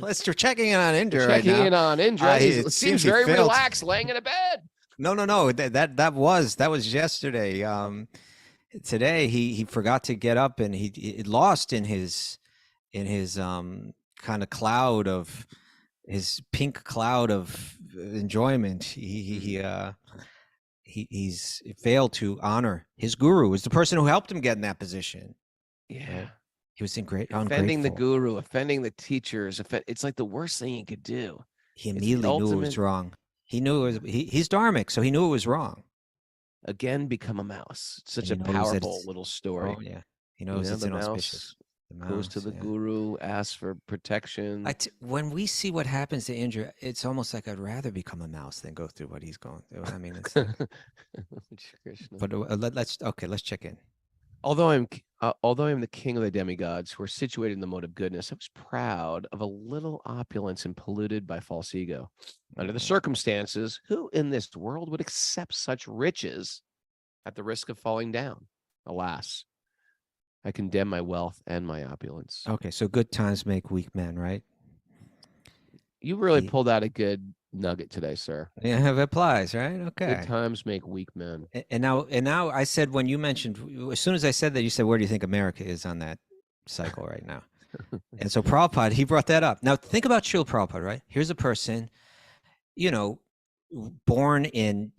Let's checking in on Indra right Checking now. in on Indra. He it seems seems he very failed. relaxed, laying in a bed. No. That was yesterday. Today he forgot to get up, and he lost in his kind of cloud of his pink cloud of enjoyment. He's failed to honor his guru, is the person who helped him get in that position. Yeah. Right? He was Offending ungrateful. the guru, offending the teachers. It's like the worst thing he could do. He immediately knew it was wrong. He knew it was, he's dharmic, so he knew it was wrong. Again, become a mouse. It's such a And he knows that powerful little story. Oh yeah, he knows it's the inauspicious. mouse goes to the guru, asks for protection. When we see what happens to Indra, it's almost like I'd rather become a mouse than go through what he's going through. I mean, it's like, but let's check in. Although I'm the king of the demigods who are situated in the mode of goodness, I was proud of a little opulence and polluted by false ego. Under the circumstances, who in this world would accept such riches at the risk of falling down? Alas, I condemn my wealth and my opulence. Okay, so good times make weak men, right? You really pulled out a good nugget today, sir. Yeah, it applies, right? Okay. Good times make weak men. And now I said, when you mentioned, as soon as I said that, you said, where do you think America is on that cycle right now? And so Prabhupada, he brought that up. Now think about Srila Prabhupada, right? Here's a person, born in,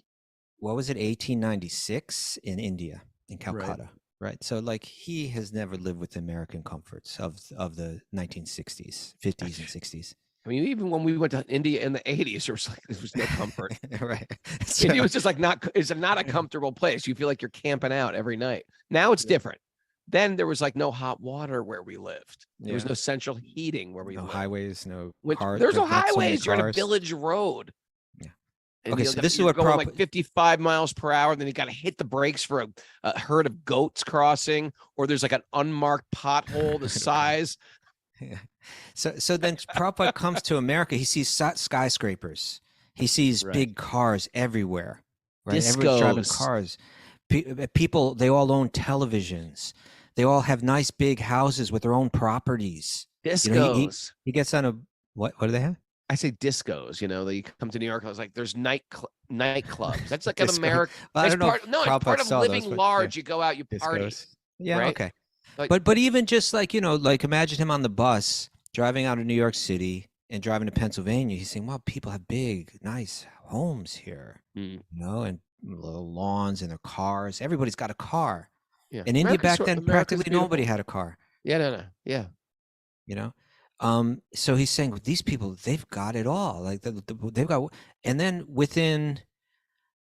what was it, 1896 in India, in Calcutta, right? So like he has never lived with the American comforts of the 1960s, 50s and 60s. I mean, even when we went to India in the 80s, there was no comfort. Right. India was just like it's not a comfortable place. You feel like you're camping out every night. Now it's different. Then there was like no hot water where we lived. There was no central heating where we lived. Highways, no cars. There's no highways. You're on a village road. Yeah. And okay, so this is you're what going like 55 miles per hour. Then you got to hit the brakes for a herd of goats crossing, or there's like an unmarked pothole the size. Yeah. So then Prabhupada comes to America. He sees skyscrapers. He sees big cars everywhere. Right? Everyone's driving cars. People, they all own televisions. They all have nice big houses with their own properties. Discos. He gets on a what do they have? I say discos. You come to New York. I was like, there's nightclubs. That's like an American. Well, I don't know. It's part of living large. You go out, you party. Yeah. Right? Okay. Like, but even just like, like imagine him on the bus driving out of New York City and driving to Pennsylvania. He's saying, well, people have big, nice homes here, and little lawns and their cars. Everybody's got a car. Yeah. In India back then, practically nobody had a car. Yeah, no. Yeah. So he's saying, well, these people, they've got it all. Like they've got, and then within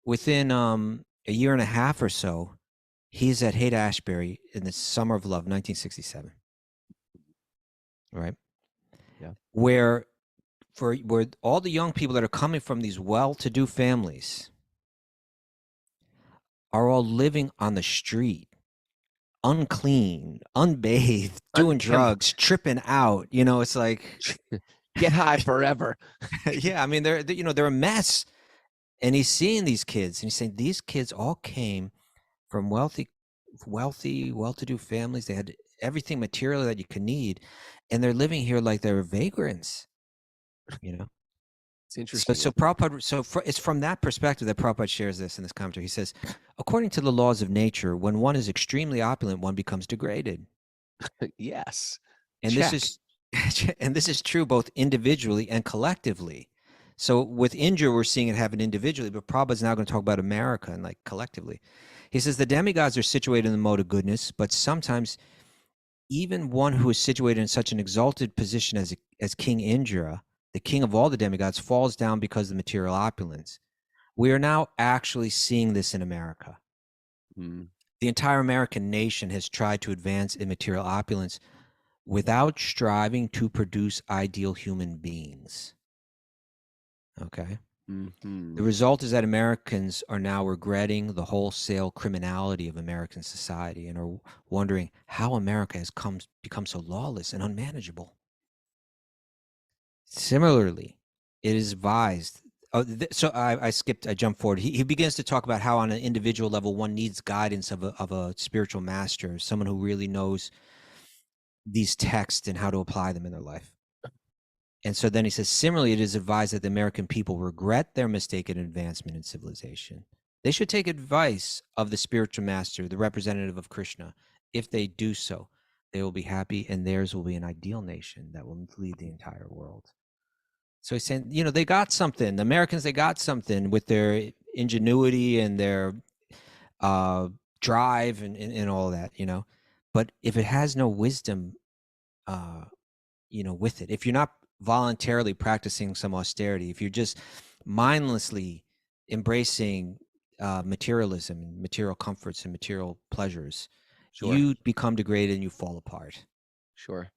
a year and a half or so, he's at Haight-Ashbury in the summer of love, 1967. Right? Yeah. Where all the young people that are coming from these well-to-do families are all living on the street, unclean, unbathed, doing drugs, tripping out. It's like get high forever. Yeah, I mean they're a mess. And he's seeing these kids, and he's saying these kids all came from wealthy, well-to-do families. They had everything material that you can need, and they're living here like they're vagrants, you know. It's interesting. So Prabhupada, it's from that perspective that Prabhupada shares this in this commentary. He says, according to the laws of nature, when one is extremely opulent, one becomes degraded. Yes. And Check. this is true both individually and collectively. So with Indra, we're seeing it happen individually, but Prabhupada's now going to talk about America and like collectively. He says the demigods are situated in the mode of goodness, but sometimes even one who is situated in such an exalted position as King Indra, the king of all the demigods, falls down because of the material opulence. We are now actually seeing this in America. Mm. The entire American nation has tried to advance in material opulence without striving to produce ideal human beings. Okay? Mm-hmm. The result is that Americans are now regretting the wholesale criminality of American society and are wondering how America has become so lawless and unmanageable. Similarly, it is advised. So I jumped forward. He begins to talk about how on an individual level, one needs guidance of a spiritual master, someone who really knows these texts and how to apply them in their life. And so then he says, similarly, it is advised that the American people regret their mistaken advancement in civilization. They should take advice of the spiritual master, the representative of Krishna. If they do so, they will be happy and theirs will be an ideal nation that will lead the entire world. So he's saying, you know, they got something. The Americans, they got something with their ingenuity and their drive and all that, you know. But if it has no wisdom, you know, with it, if you're not voluntarily practicing some austerity, if you're just mindlessly embracing materialism and material comforts and material pleasures, Sure. you become degraded and you fall apart. Sure.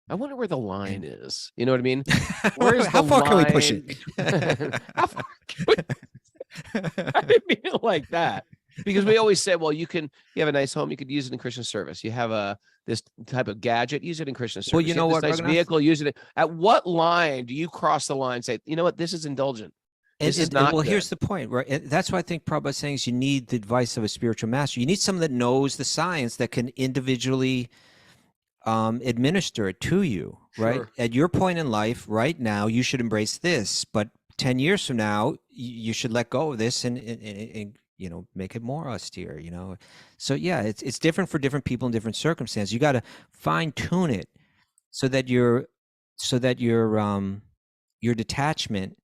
I wonder where the line is. You know what I mean? How far can we push it? How far can we... I didn't mean it like that. Because we always say, well, you have a nice home, you could use it in Krishna service. You have this type of gadget, use it in Krishna service. Well, you know what, nice vehicle, use it. At what line do you cross the line and say, you know what, this is indulgent? This is not good. Here's the point, right? That's why I think Prabhupada's saying is you need the advice of a spiritual master. You need someone that knows the science that can individually administer it to you, right? Sure. At your point in life, right now, you should embrace this, but 10 years from now, you should let go of this and you know, make it more austere, you know? So yeah, it's different for different people in different circumstances. You got to fine tune it so that your detachment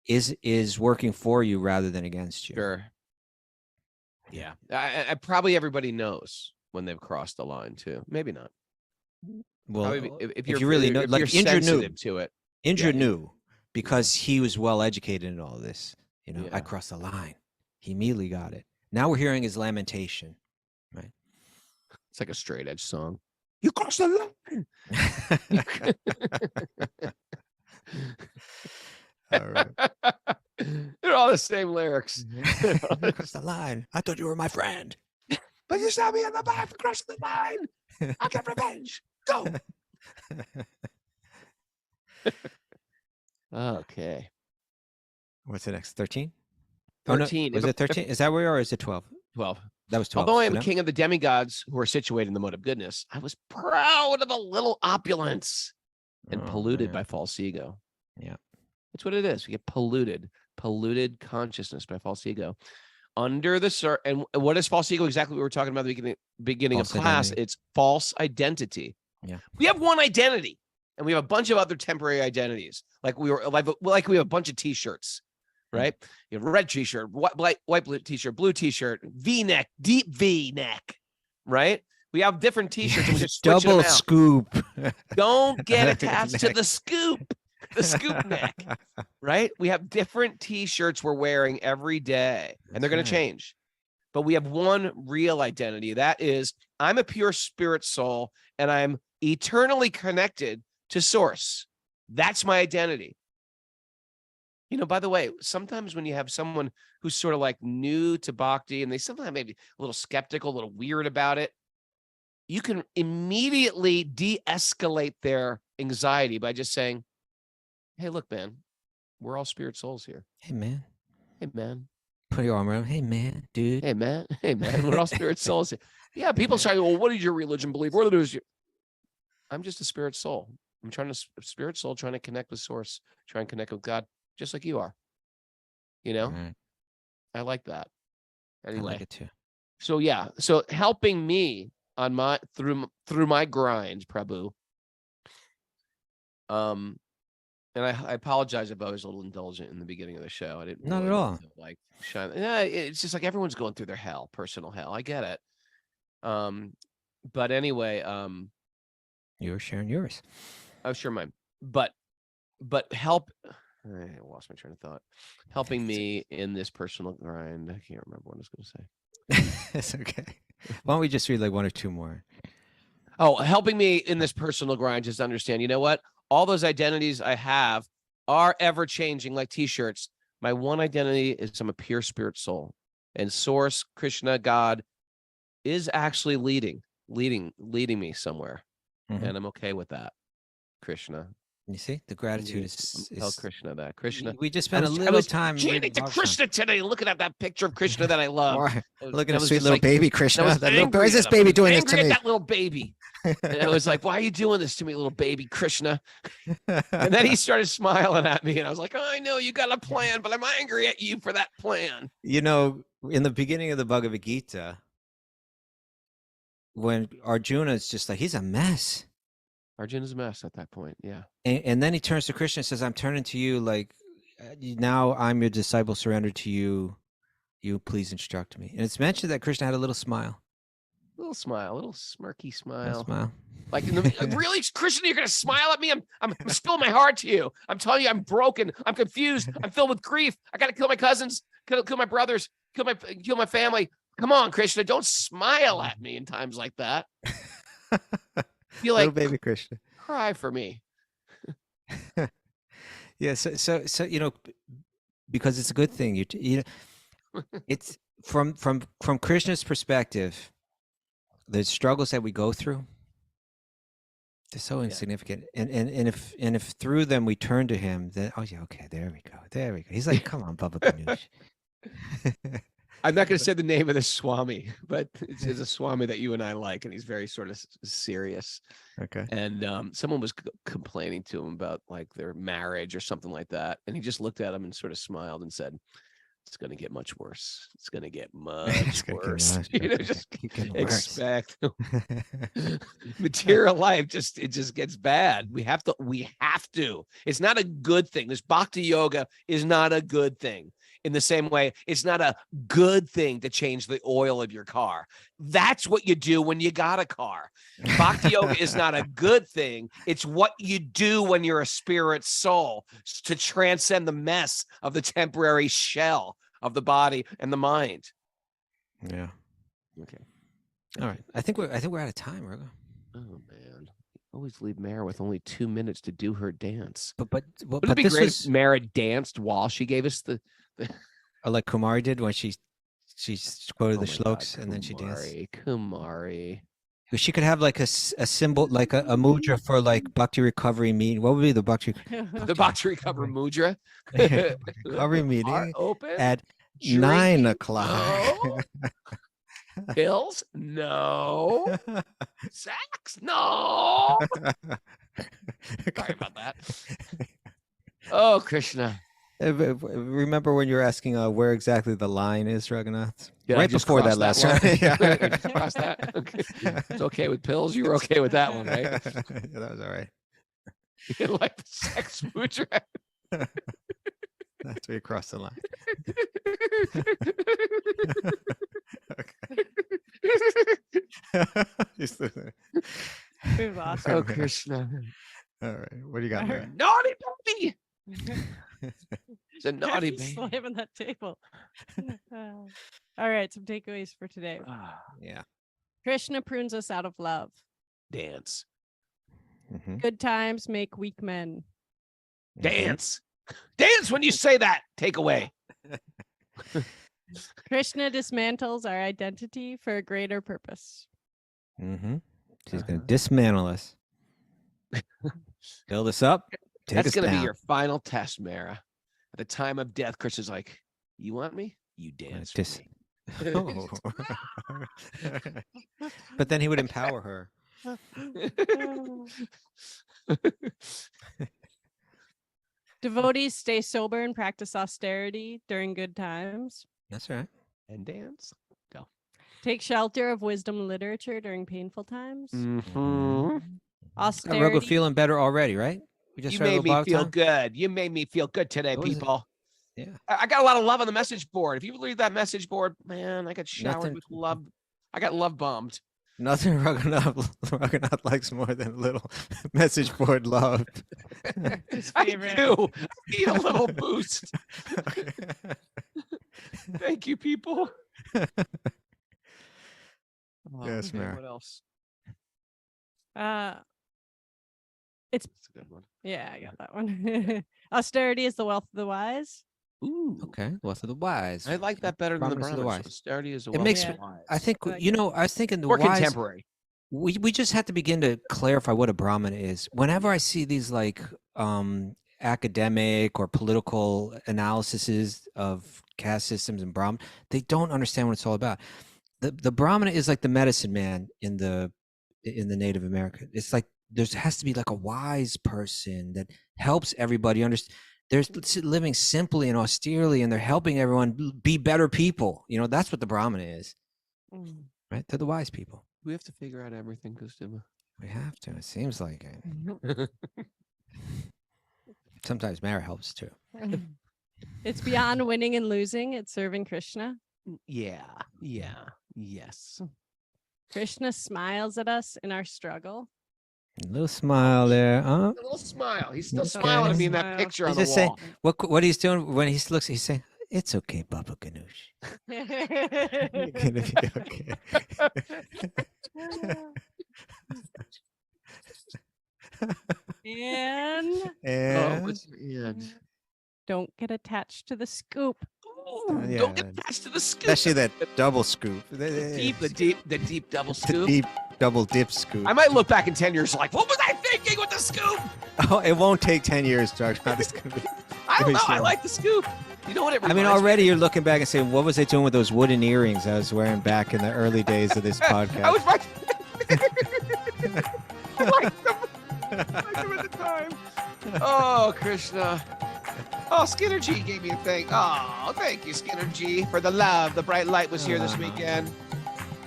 is working for you rather than against you. Sure. Yeah. I probably everybody knows when they've crossed the line too. Maybe not. Well, probably, if you really know, like Indra knew to it. Indra knew because he was well educated in all this. You know, I crossed the line. He immediately got it. Now we're hearing his lamentation, right? It's like a straight edge song. You crossed the line. All right. They're all the same lyrics. Crossed the line. I thought you were my friend. But you stabbed me in the back for crossing the line. I get revenge. Go. Okay. What's the next? 13? 13. Was it 13? Is that where we are, or is it 12? 12. That was 12. Although I am king of the demigods who are situated in the mode of goodness, I was proud of a little opulence and polluted by false ego. Yeah. That's what it is. We get polluted consciousness by false ego. Under the and what is false ego? Exactly what we were talking about at the beginning of class. Identity. It's false identity. Yeah. We have one identity, and we have a bunch of other temporary identities. Like we have a bunch of t-shirts, right? You have a red t-shirt, white blue t-shirt, blue t-shirt, V-neck, deep V-neck, right? We have different t-shirts. And we just switch double them out. Scoop. Don't get attached to the scoop. The scoop neck, right? We have different t-shirts we're wearing every day, and they're going to change. But we have one real identity. That is, I'm a pure spirit soul, and I'm eternally connected to source. That's my identity. You know, by the way, sometimes when you have someone who's sort of like new to bhakti, and they sometimes maybe a little skeptical, a little weird about it, you can immediately de-escalate their anxiety by just saying, hey, look, man, we're all spirit souls here. Hey, man. Hey, man. Put your arm around. Hey, man, dude. Hey, man. Hey, man. We're all spirit souls here. Yeah, people say, well, what does your religion believe? What is your... I'm just a spirit soul. I'm trying to spirit soul, trying to connect with source, trying to connect with God, just like you are. You know, I like that. Anyway, I like it too. So yeah, so helping me on my through my grind, Prabhu. And I apologize if I was a little indulgent in the beginning of the show. I didn't Not really at mean all. to, like, shine. Yeah, it's just like everyone's going through their hell, personal hell. I get it. But anyway, You were sharing yours. oh sure, mine. But help. I lost my train of thought. Helping me in this personal grind. I can't remember what I was going to say. It's okay. Why don't we just read like one or two more? Oh, helping me in this personal grind, just understand, you know what? All those identities I have are ever changing like t-shirts. My one identity is I'm a pure spirit soul, and source, Krishna, God, is actually leading me somewhere. And I'm okay with that. Krishna. You see, the gratitude is Tell Krishna that. Krishna. We just spent a little time chanting to Krishna today, looking at that picture of Krishna that I love. Looking at sweet little baby Krishna. Why is this baby doing this to me? That little baby. And I was like, why are you doing this to me, little baby Krishna? And then he started smiling at me, and I was like, oh, I know you got a plan, but I'm angry at you for that plan. You know, in the beginning of the Bhagavad Gita, when Arjuna is just like, he's a mess. Arjuna's a mess at that point, yeah. And then he turns to Krishna and says, I'm turning to you, like, now I'm your disciple, surrendered to you. You please instruct me. And it's mentioned that Krishna had a little smile. A little smile, a little smirky smile. Smile. Like, really, Krishna, you're going to smile at me? I'm spilling my heart to you. I'm telling you, I'm broken. I'm confused. I'm filled with grief. I got to kill my cousins, kill my brothers, kill my family. Come on, Krishna, don't smile at me in times like that. Feel like, little baby Krishna. Cry for me. Yeah. So, you know, because it's a good thing. You know, it's from Krishna's perspective, the struggles that we go through, they're so insignificant. And if through them we turn to him, then, oh yeah, okay, there we go. He's like, come on, Baba Ganoush. I'm not going to say the name of this Swami, but it's a Swami that you and I like, and he's very sort of serious. Okay. And someone was complaining to him about like their marriage or something like that, and he just looked at him and sort of smiled and said, "It's going to get much worse. It's going to get much worse. You know, just expect material life. It just gets bad. We have to. It's not a good thing. This bhakti yoga is not a good thing. In the same way, it's not a good thing to change the oil of your car. That's what you do when you got a car. Bhakti yoga is not a good thing. It's what you do when you're a spirit soul to transcend the mess of the temporary shell of the body and the mind. Yeah. Okay. All right. I think we're out of time, Rogo. Oh man. Always leave Mara with only 2 minutes to do her dance. But Would it be great if Mara danced while she gave us the like Kumari did when she quoted the shloks, God, and then she danced. Kumari. She could have like a symbol, like a mudra for like Bhakti recovery meeting. What would be the Bhakti? The Bhakti recovery mudra. Recovery meeting open at Drink? 9 o'clock. No. Pills? No. Sex? No. Sorry about that. Oh, Krishna. Remember when you were asking where exactly the line is, Raghunath? Yeah, right before that last one. Yeah. Cross that. Okay. It's okay with pills. You were okay with that one, right? Yeah, that was all right. You like the sex mudra? That's where you cross the line. It was awesome. Oh, Krishna. All right. What do you got there? Naughty baby. It's a naughty baby. Slamming that table. All right, some takeaways for today. Yeah. Krishna prunes us out of love. Dance. Mm-hmm. Good times make weak men. Dance. Dance when you say that. Take away. Krishna dismantles our identity for a greater purpose. Mm-hmm. She's going to dismantle us. Build us up. That's going to be your final test, Mara. At the time of death, Krishna's like, you want me? You dance for me. Oh. But then he would empower her. Devotees stay sober and practice austerity during good times. That's right. And dance. Go. Take shelter of wisdom literature during painful times. Mm-hmm. Got Austerity. Ruggle feeling better already, right? We just You read a made little me bottle feel time. good. You made me feel good today, What was it? people. Yeah. I got a lot of love on the message board. If you read that message board, man, I got showered Nothing- with love. I got love bombed. Nothing Ruggernaut likes more than a little message board love. I do. I need a little boost. Okay. Thank you, people. Yes, okay, Mara. what else? It's That's a good one. yeah, I got that one. Austerity is the wealth of the wise. Ooh. Okay. Wealth of the wise. I like that better than the Prominence of the Brahmins. wise. Austerity is a It wealth makes of me- the wise. I think I like you that. know. I was thinking the More wise. contemporary. We just have to begin to clarify what a Brahmin is. Whenever I see these like academic or political analyses of caste systems and Brahmin, they don't understand what it's all about. The Brahmana is like the medicine man in the Native America. It's like there has to be like a wise person that helps everybody understand. They're living simply and austerely, and they're helping everyone be better people. You know, that's what the Brahmana is, right? They're the wise people. We have to figure out everything, Kostuma. We have to. It seems like it. Sometimes Mara helps too. It's beyond winning and losing. It's serving Krishna. Yeah. Yes. Krishna smiles at us in our struggle. A little smile there. A little smile. He's still Okay. smiling at me in that Smile. picture on He's the just wall. saying what he's doing when he looks. He's saying, "It's okay, Baba Ganoush. You're gonna be okay." And And what's the end? don't get attached to the scoop. Ooh, yeah. don't get attached to the scoop. especially that double scoop. the deep double The scoop. deep double dip scoop. I might look back in 10 years like, what was I thinking with the scoop? Oh, it won't take 10 years, Chuck. It's gonna be. I don't know. I slow. like the scoop. You know what it I mean, reminds me already you're looking back and saying, "What was I doing with those wooden earrings I was wearing back in the early days of this podcast?" I was right. I liked them. I liked them at the time. Oh, Krishna. Oh, Skinner G gave me a thing. Oh, thank you, Skinner G, for the love. The bright light was here this weekend.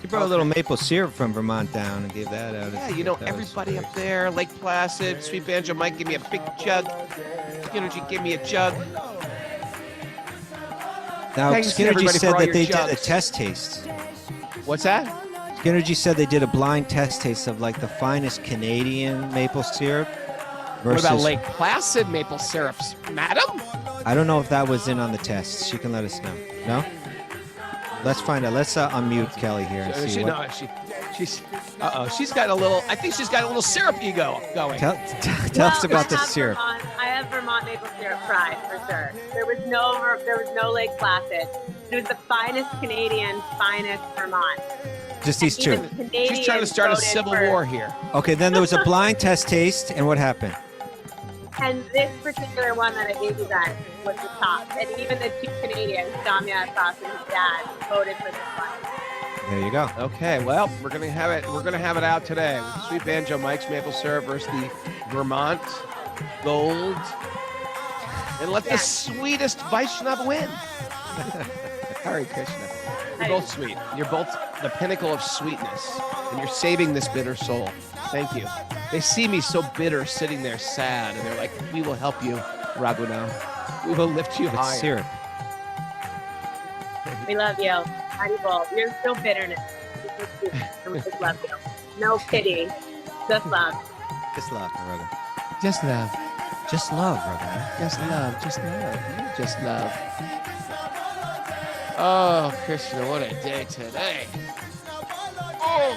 You brought a little maple syrup from Vermont down and gave that out. Yeah, you know, everybody up there, Lake Placid, Sweet Banjo Mike gave me a big jug. Skinner G gave me a jug. Now, Thanks, Skinner G everybody, said for all that your they did a jugs. test taste. What's that? Skinner G said they did a blind test taste of like the finest Canadian maple syrup What versus. about Lake Placid maple syrups, madam? I don't know if that was in on the test. She can let us know. No? Let's find out. Let's unmute Kelly here and see what. She's got a little. I think she's got a little syrup ego going. Tell us about the syrup. I have Vermont maple syrup pride for sure. There was no Lake Placid. It was the finest Canadian, finest Vermont. Just these And two. even Canadians She's trying to start a voted civil for- war here. Okay, then there was a blind test taste, and what happened? And this particular one that I gave you guys was the top. And even the two Canadians, Damya Sauce and his dad, voted for this one. There you go. Okay, well, we're gonna have it. We're gonna have it out today with Sweet Banjo Mike's maple syrup versus the Vermont Gold, and let the sweetest Vaishnav win. Hare Krishna. You're both sweet. You're both the pinnacle of sweetness, and you're saving this bitter soul. Thank you. They see me so bitter, sitting there sad, and they're like, "We will help you, Raghuna. We will lift you It's higher." syrup. We love you. Haribol. There's no bitterness. We just love you. No pity. Just love. Just love, brother. Just love. Just love, brother. Just love, just love, just love. Oh, Krishna, what a day today. Oh,